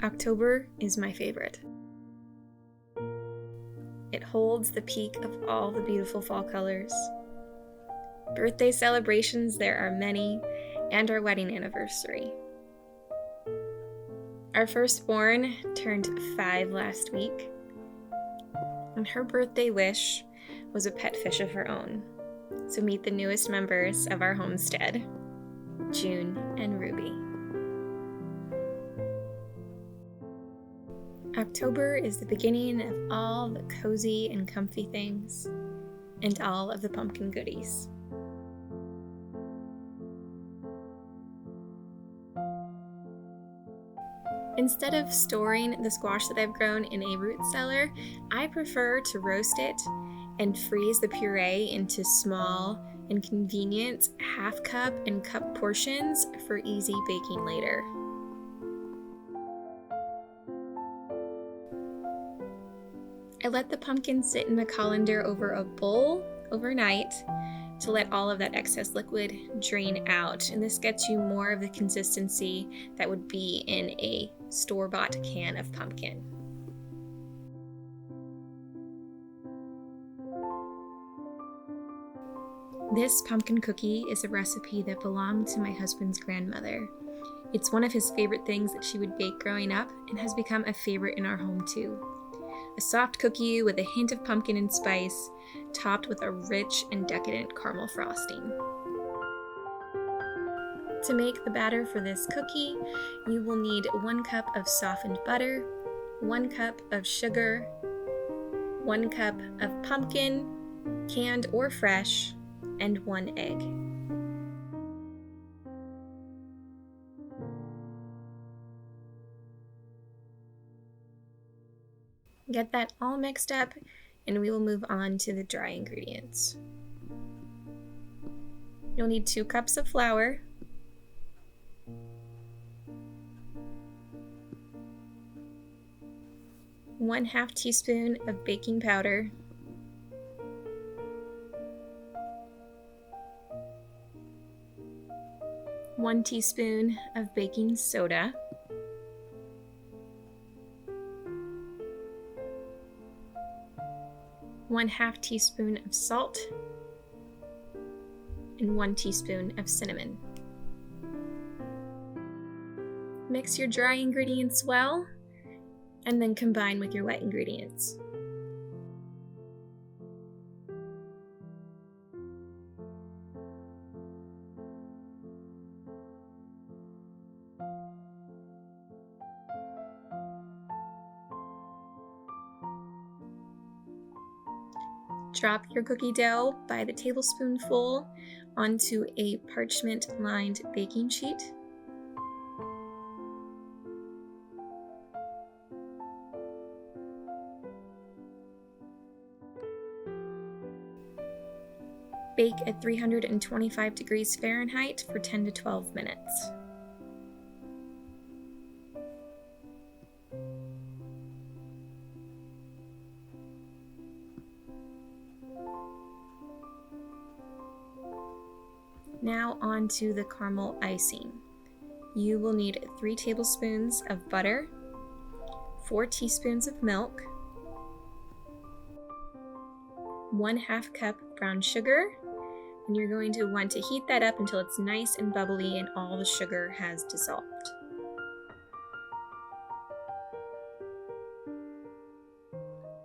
October is my favorite. It holds the peak of all the beautiful fall colors. Birthday celebrations, there are many, and our wedding anniversary. Our firstborn turned 5 last week, and her birthday wish was a pet fish of her own. So meet the newest members of our homestead, June and Ruby. October is the beginning of all the cozy and comfy things, and all of the pumpkin goodies. Instead of storing the squash that I've grown in a root cellar, I prefer to roast it and freeze the puree into small and convenient half-cup and cup portions for easy baking later. I let the pumpkin sit in the colander over a bowl overnight to let all of that excess liquid drain out, and this gets you more of the consistency that would be in a store-bought can of pumpkin. This pumpkin cookie is a recipe that belonged to my husband's grandmother. It's one of his favorite things that she would bake growing up and has become a favorite in our home too. A soft cookie with a hint of pumpkin and spice, topped with a rich and decadent caramel frosting. To make the batter for this cookie, you will need 1 cup of softened butter, 1 cup of sugar, 1 cup of pumpkin, canned or fresh, and 1 egg. Get that all mixed up, and we will move on to the dry ingredients. You'll need 2 cups of flour, 1/2 teaspoon of baking powder, 1 teaspoon of baking soda, 1/2 teaspoon of salt, and 1 teaspoon of cinnamon. Mix your dry ingredients well, and then combine with your wet ingredients. Drop your cookie dough by the tablespoonful onto a parchment-lined baking sheet. Bake at 325 degrees Fahrenheit for 10 to 12 minutes. Now on to the caramel icing. You will need 3 tablespoons of butter, 4 teaspoons of milk, 1/2 cup brown sugar, and you're going to want to heat that up until it's nice and bubbly and all the sugar has dissolved.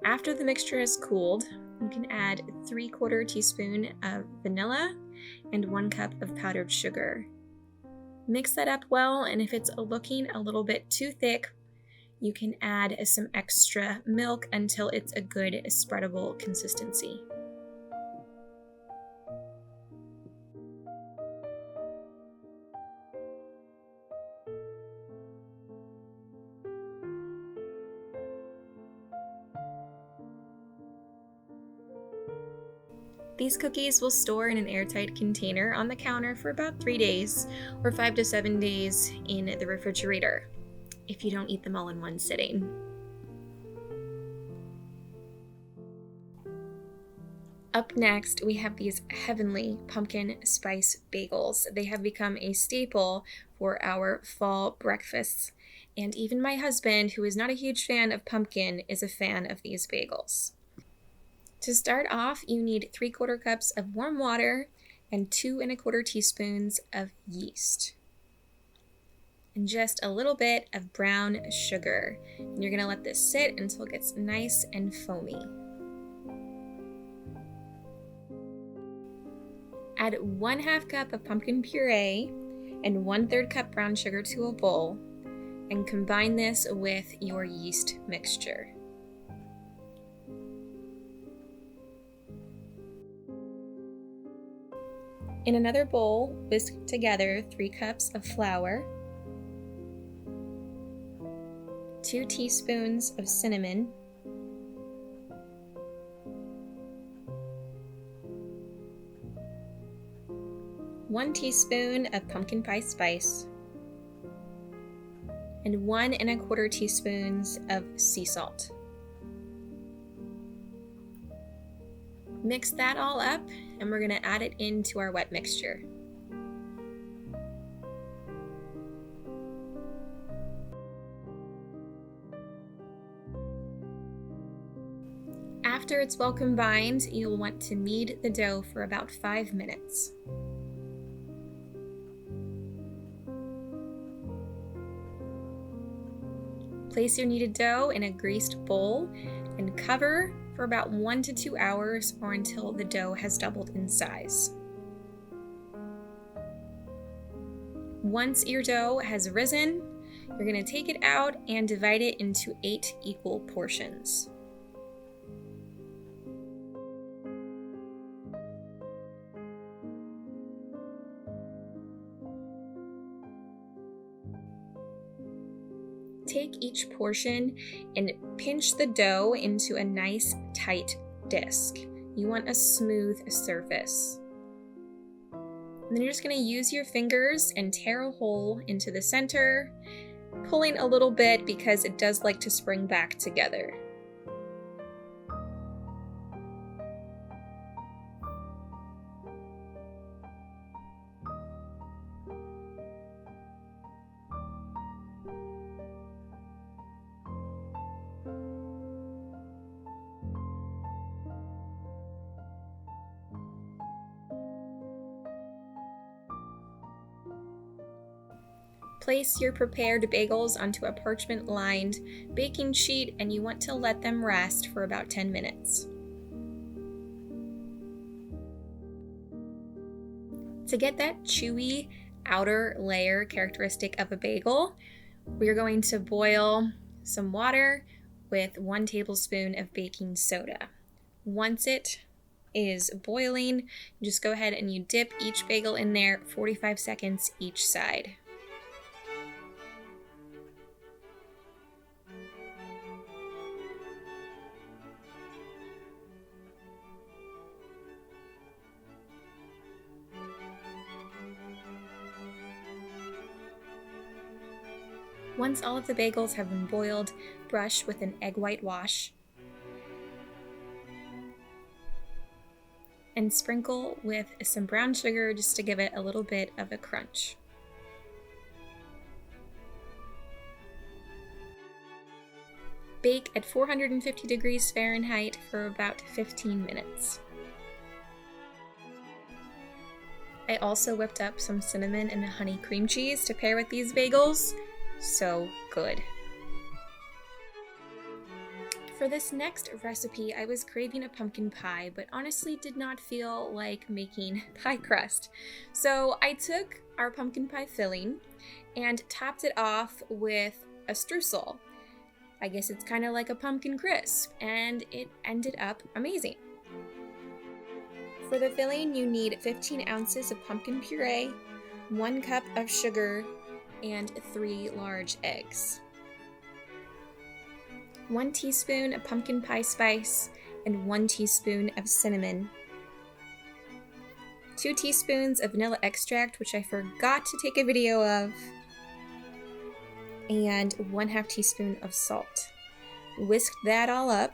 After the mixture has cooled, you can add 3/4 teaspoon of vanilla and 1 cup of powdered sugar. Mix that up well, and if it's looking a little bit too thick, you can add some extra milk until it's a good spreadable consistency. These cookies will store in an airtight container on the counter for about 3 days, or 5 to 7 days in the refrigerator, if you don't eat them all in one sitting. Up next, we have these heavenly pumpkin spice bagels. They have become a staple for our fall breakfasts. And even my husband, who is not a huge fan of pumpkin, is a fan of these bagels. To start off, you need 3/4 cups of warm water and 2 1/4 teaspoons of yeast. And just a little bit of brown sugar. And you're gonna let this sit until it gets nice and foamy. Add 1/2 cup of pumpkin puree and 1/3 cup brown sugar to a bowl, and combine this with your yeast mixture. In another bowl, whisk together 3 cups of flour, 2 teaspoons of cinnamon, 1 teaspoon of pumpkin pie spice, and 1 1/4 teaspoons of sea salt. Mix that all up, and we're going to add it into our wet mixture. After it's well combined, you'll want to knead the dough for about 5 minutes. Place your kneaded dough in a greased bowl and cover for about 1 to 2 hours or until the dough has doubled in size. Once your dough has risen, you're going to take it out and divide it into 8 equal portions. Take each portion and pinch the dough into a nice tight disc. You want a smooth surface. And then you're just going to use your fingers and tear a hole into the center, pulling a little bit because it does like to spring back together. Place your prepared bagels onto a parchment-lined baking sheet, and you want to let them rest for about 10 minutes. To get that chewy outer layer characteristic of a bagel, we're going to boil some water with 1 tablespoon of baking soda. Once it is boiling, just go ahead and you dip each bagel in there 45 seconds each side. Once all of the bagels have been boiled, brush with an egg white wash and sprinkle with some brown sugar just to give it a little bit of a crunch. Bake at 450 degrees Fahrenheit for about 15 minutes. I also whipped up some cinnamon and honey cream cheese to pair with these bagels. So good. For this next recipe, I was craving a pumpkin pie, but honestly did not feel like making pie crust. So I took our pumpkin pie filling and topped it off with a streusel. I guess it's kind of like a pumpkin crisp, and it ended up amazing. For the filling, you need 15 ounces of pumpkin puree, 1 cup of sugar, and 3 large eggs. 1 teaspoon of pumpkin pie spice and 1 teaspoon of cinnamon. 2 teaspoons of vanilla extract, which I forgot to take a video of, and 1/2 teaspoon of salt. Whisk that all up.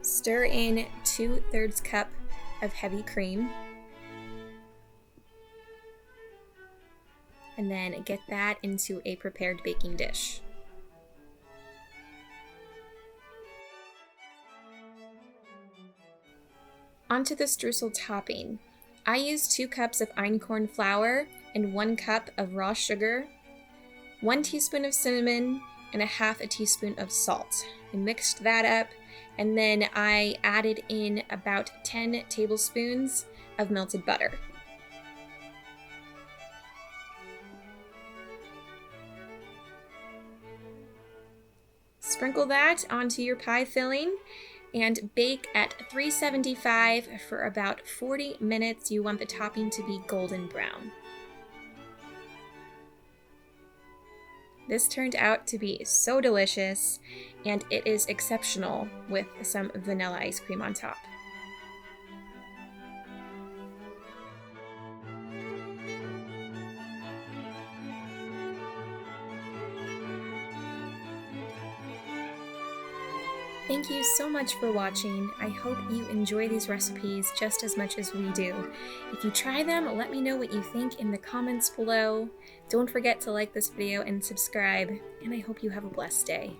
Stir in 2/3 cup of heavy cream. and then get that into a prepared baking dish. Onto the streusel topping. I use 2 cups of einkorn flour and 1 cup of raw sugar, 1 teaspoon of cinnamon, and a half a teaspoon of salt. I mixed that up, and then I added in about 10 tablespoons of melted butter. Sprinkle that onto your pie filling and bake at 375 for about 40 minutes. You want the topping to be golden brown. This turned out to be so delicious, and it is exceptional with some vanilla ice cream on top. Thank you so much for watching. I hope you enjoy these recipes just as much as we do. If you try them, let me know what you think in the comments below. Don't forget to like this video and subscribe, and I hope you have a blessed day.